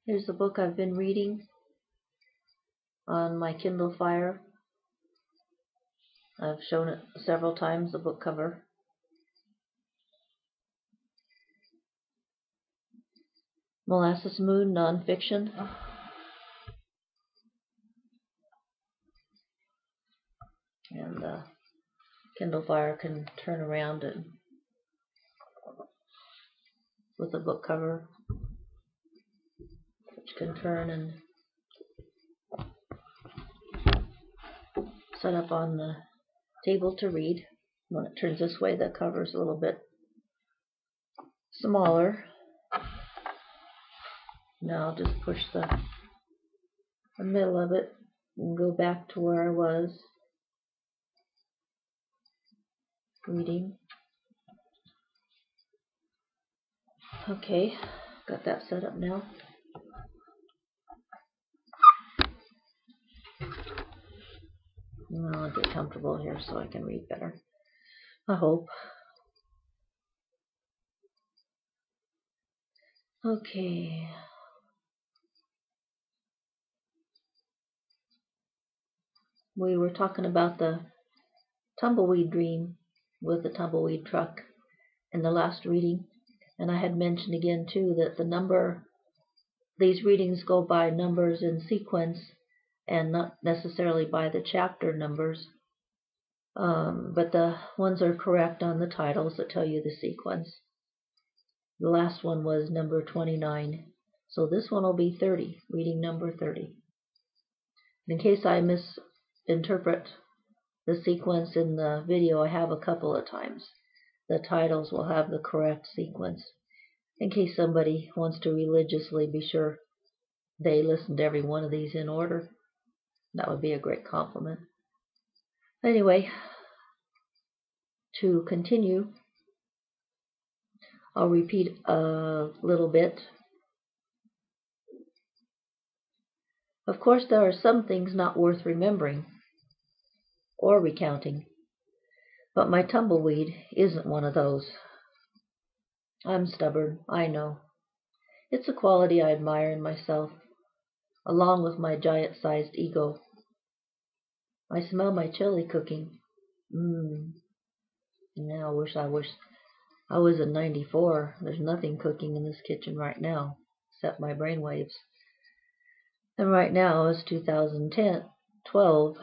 Here's the book I've been reading on my Kindle Fire. I've shown it several times, the book cover. Molasses Moon, nonfiction. And the Kindle Fire can turn around and with the book cover, which can turn and set up on the table to read. When it turns this way, the cover is a little bit smaller. Now I'll just push the middle of it and go back to where I was reading. Okay, got that set up now. Now I'll get comfortable here so I can read better, I hope. Okay. We were talking about the tumbleweed dream with the tumbleweed truck in the last reading, and I had mentioned again too that these readings go by numbers in sequence and not necessarily by the chapter numbers, but the ones are correct on the titles that tell you the sequence. The last one was number 29, so this one will be 30, reading number 30. In case I misinterpret the sequence in the video, I have a couple of times. The titles will have the correct sequence, in case somebody wants to religiously be sure they listen to every one of these in order. That would be a great compliment. Anyway, to continue, I'll repeat a little bit. Of course, there are some things not worth remembering or recounting, but my tumbleweed isn't one of those. I'm stubborn, I know. It's a quality I admire in myself, along with my giant-sized ego. I smell my chili cooking. Yeah, I wish I was in 94. There's nothing cooking in this kitchen right now, except my brainwaves. And right now is 2012,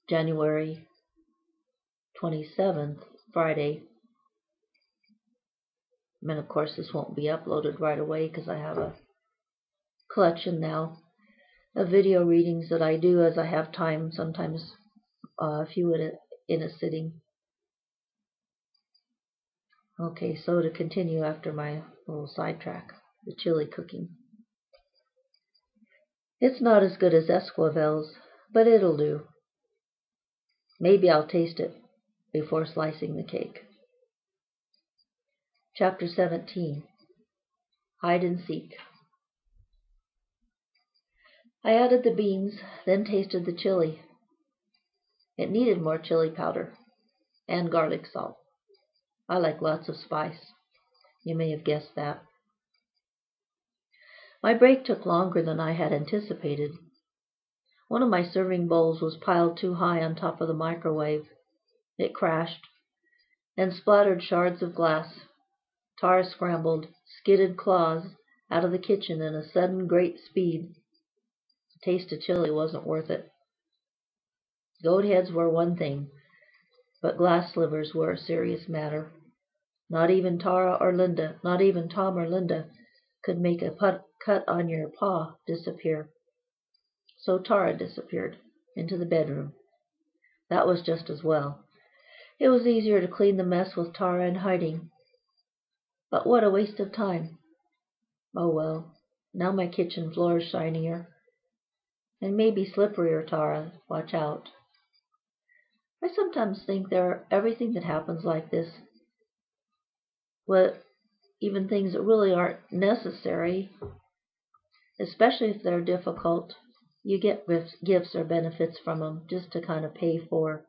January 27th, Friday. And of course this won't be uploaded right away because I have a collection now of video readings that I do as I have time, sometimes a few in a sitting. Okay, so to continue after my little sidetrack, the chili cooking. It's not as good as Esquivel's, but it'll do. Maybe I'll taste it before slicing the cake. Chapter 17, Hide and Seek. I added the beans, then tasted the chili. It needed more chili powder and garlic salt. I like lots of spice. You may have guessed that. My break took longer than I had anticipated. One of my serving bowls was piled too high on top of the microwave. It crashed and splattered shards of glass. Tara scrambled, skidded claws out of the kitchen in a sudden great speed. The taste of chili wasn't worth it. Goat heads were one thing, but glass slivers were a serious matter. Not even Tom or Linda could make a cut on your paw disappear. So Tara disappeared into the bedroom. That was just as well. It was easier to clean the mess with Tara in hiding. But what a waste of time. Oh well, now my kitchen floor is shinier. And maybe slipperier, Tara. Watch out. I sometimes think everything that happens like this, even things that really aren't necessary, especially if they're difficult, you get gifts or benefits from them just to kind of pay for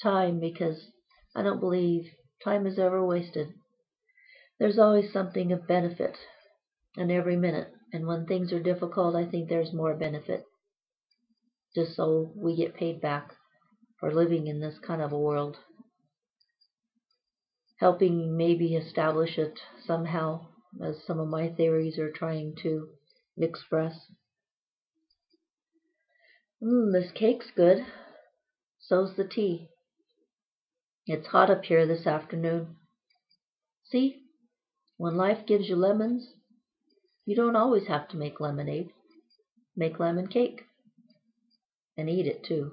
time, because I don't believe time is ever wasted. There's always something of benefit in every minute And when things are difficult, I think there's more benefit, just so we get paid back for living in this kind of a world. Helping maybe establish it somehow, as some of my theories are trying to express. This cake's good. So's the tea. It's hot up here this afternoon. See, when life gives you lemons, you don't always have to make lemonade. Make lemon cake. And eat it too.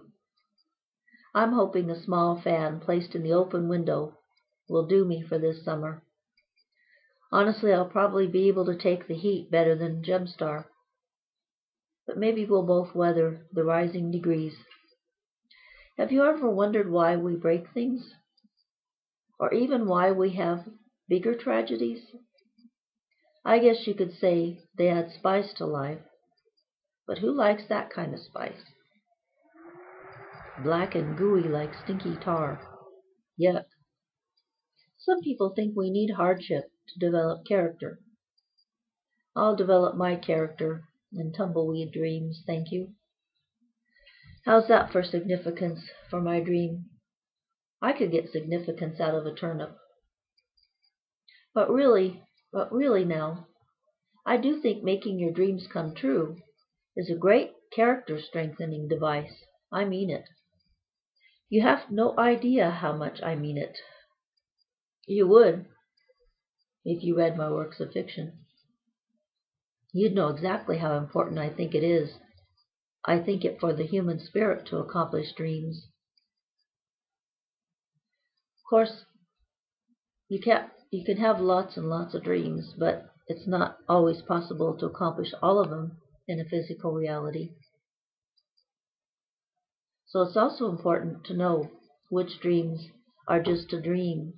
I'm hoping a small fan placed in the open window will do me for this summer. Honestly, I'll probably be able to take the heat better than Gemstar. But maybe we'll both weather the rising degrees. Have you ever wondered why we break things? Or even why we have bigger tragedies? I guess you could say they add spice to life. But who likes that kind of spice? Black and gooey like stinky tar. Yuck. Some people think we need hardship to develop character. I'll develop my character in tumbleweed dreams, thank you. How's that for significance for my dream? I could get significance out of a turnip. But really now, I do think making your dreams come true is a great character strengthening device. I mean it. You have no idea how much I mean it. You would, if you read my works of fiction. You'd know exactly how important I think it is. I think it for the human spirit to accomplish dreams. Of course, you can have lots and lots of dreams, but it's not always possible to accomplish all of them in a physical reality. So it's also important to know which dreams are just a dream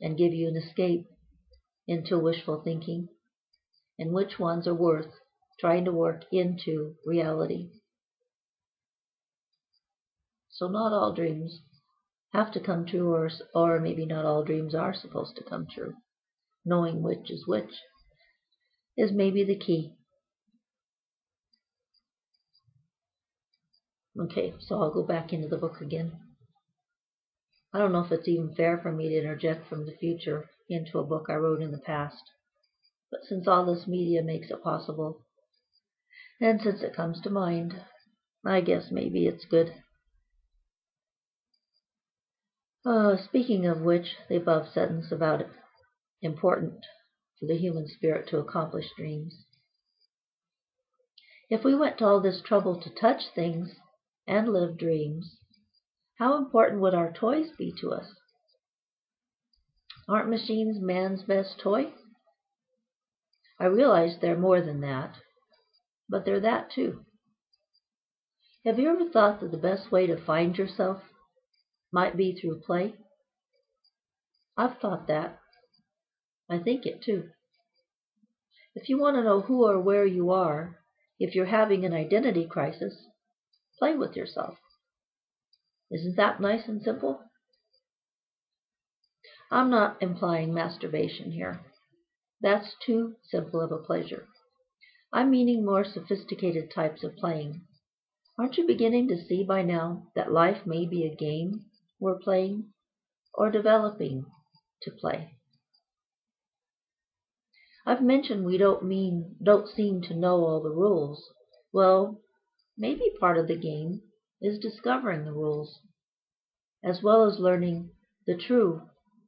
and give you an escape into wishful thinking, and which ones are worth trying to work into reality. So not all dreams have to come true, or maybe not all dreams are supposed to come true. Knowing which is maybe the key. Okay, so I'll go back into the book again. I don't know if it's even fair for me to interject from the future into a book I wrote in the past. But since all this media makes it possible, and since it comes to mind, I guess maybe it's good. Speaking of which, the above sentence about it, important for the human spirit to accomplish dreams. If we went to all this trouble to touch things and live dreams, how important would our toys be to us? Aren't machines man's best toy? I realize they're more than that, but they're that too. Have you ever thought that the best way to find yourself might be through play? I've thought that. I think it too. If you want to know who or where you are, if you're having an identity crisis, play with yourself. Isn't that nice and simple? I'm not implying masturbation here. That's too simple of a pleasure. I'm meaning more sophisticated types of playing. Aren't you beginning to see by now that life may be a game we're playing or developing to play? I've mentioned we don't seem to know all the rules. Well, maybe part of the game is discovering the rules, as well as learning the true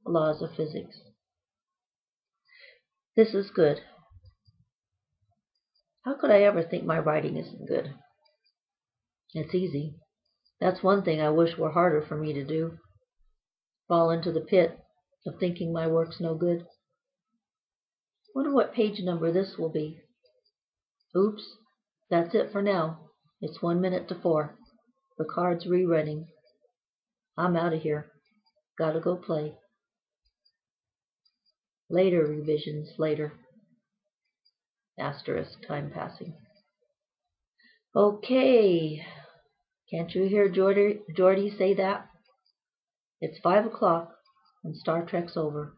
laws of physics. This is good. How could I ever think my writing isn't good? It's easy. That's one thing I wish were harder for me to do. Fall into the pit of thinking my work's no good. Wonder what page number this will be. Oops, that's it for now. It's 1 minute to 4. The card's rerunning. I'm out of here. Gotta go play. Later revisions later. Asterisk, time passing. Okay. Can't you hear Geordie say that? It's 5 o'clock and Star Trek's over.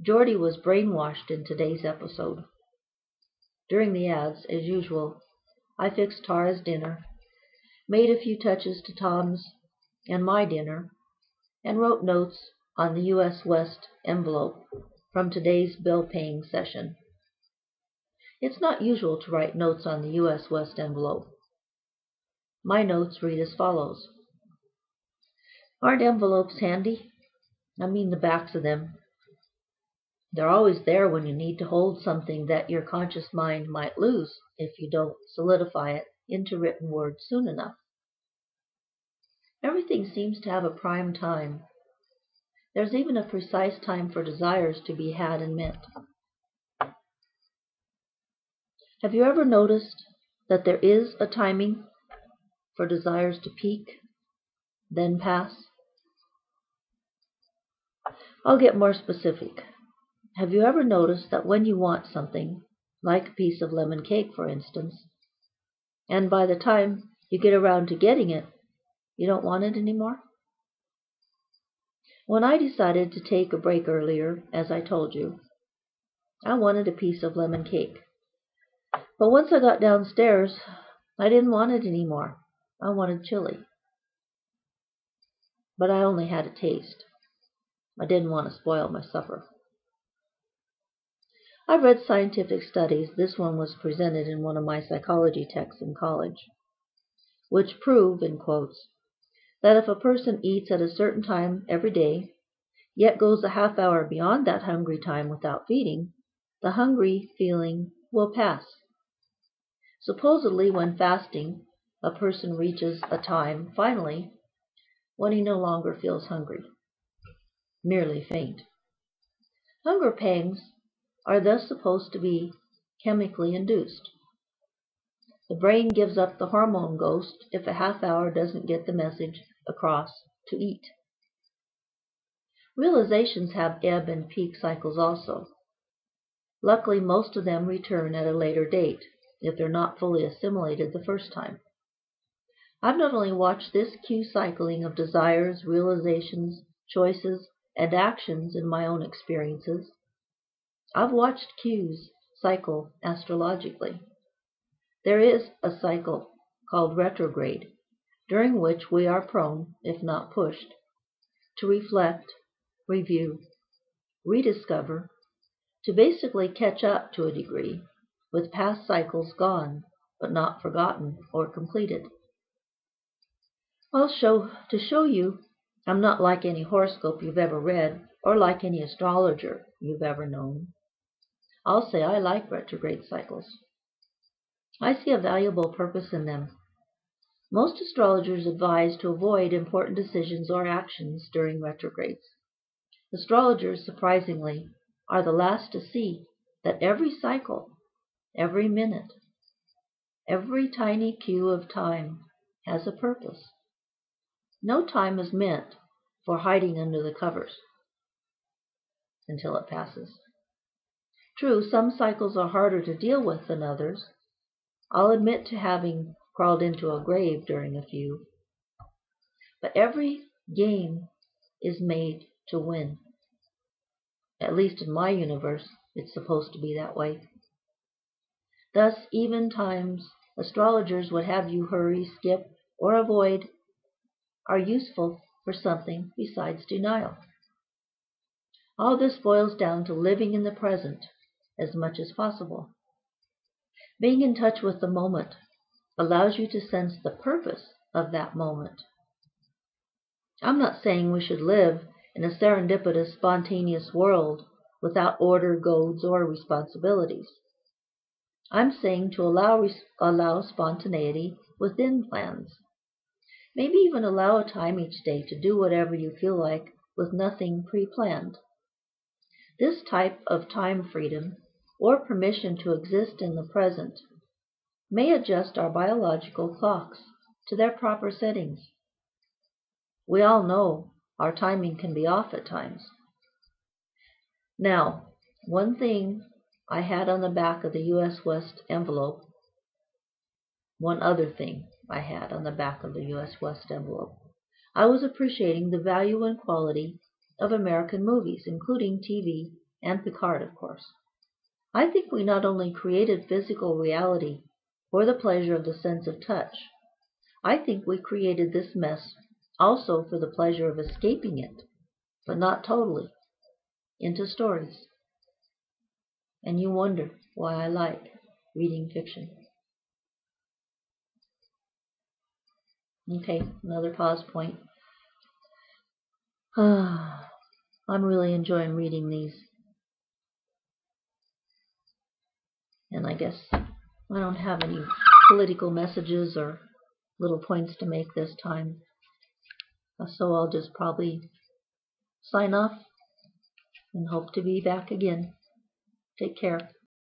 Geordie was brainwashed in today's episode. During the ads, as usual, I fixed Tara's dinner, made a few touches to Tom's and my dinner, and wrote notes on the U.S. West envelope from today's bill-paying session. It's not usual to write notes on the U.S. West envelope. My notes read as follows. Aren't envelopes handy? I mean the backs of them. They're always there when you need to hold something that your conscious mind might lose if you don't solidify it into written words soon enough. Everything seems to have a prime time. There's even a precise time for desires to be had and met. Have you ever noticed that there is a timing for desires to peak, then pass? I'll get more specific. Have you ever noticed that when you want something, like a piece of lemon cake for instance, and by the time you get around to getting it, you don't want it anymore? When I decided to take a break earlier, as I told you, I wanted a piece of lemon cake. But once I got downstairs, I didn't want it anymore. I wanted chili. But I only had a taste. I didn't want to spoil my supper. I've read scientific studies, this one was presented in one of my psychology texts in college, which prove, in quotes, that if a person eats at a certain time every day, yet goes a half hour beyond that hungry time without feeding, the hungry feeling will pass. Supposedly, when fasting, a person reaches a time, finally, when he no longer feels hungry, merely faint. Hunger pangs are thus supposed to be chemically induced. The brain gives up the hormone ghost if a half hour doesn't get the message across to eat. Realizations have ebb and peak cycles also. Luckily, most of them return at a later date, if they're not fully assimilated the first time. I've not only watched this cue cycling of desires, realizations, choices, and actions in my own experiences, I've watched cues cycle astrologically. There is a cycle called retrograde, during which we are prone, if not pushed, to reflect, review, rediscover, to basically catch up to a degree, with past cycles gone, but not forgotten or completed. To show you I'm not like any horoscope you've ever read, or like any astrologer you've ever known, I'll say I like retrograde cycles. I see a valuable purpose in them. Most astrologers advise to avoid important decisions or actions during retrogrades. Astrologers, surprisingly, are the last to see that every cycle, every minute, every tiny cue of time has a purpose. No time is meant for hiding under the covers until it passes. True, some cycles are harder to deal with than others. I'll admit to having crawled into a grave during a few. But every game is made to win. At least in my universe, it's supposed to be that way. Thus, even times astrologers would have you hurry, skip, or avoid are useful for something besides denial. All this boils down to living in the present as much as possible. Being in touch with the moment allows you to sense the purpose of that moment. I'm not saying we should live in a serendipitous, spontaneous world without order, goals, or responsibilities. I'm saying to allow spontaneity within plans. Maybe even allow a time each day to do whatever you feel like with nothing pre-planned. This type of time freedom, or permission to exist in the present, may adjust our biological clocks to their proper settings. We all know our timing can be off at times. Now, one thing I had on the back of the U.S. West envelope, one other thing I had on the back of the U.S. West envelope, I was appreciating the value and quality of American movies, including TV and Picard, of course. I think we not only created physical reality for the pleasure of the sense of touch, I think we created this mess also for the pleasure of escaping it, but not totally, into stories. And you wonder why I like reading fiction. Okay, another pause point. I'm really enjoying reading these. And I guess I don't have any political messages or little points to make this time. So I'll just probably sign off and hope to be back again. Take care.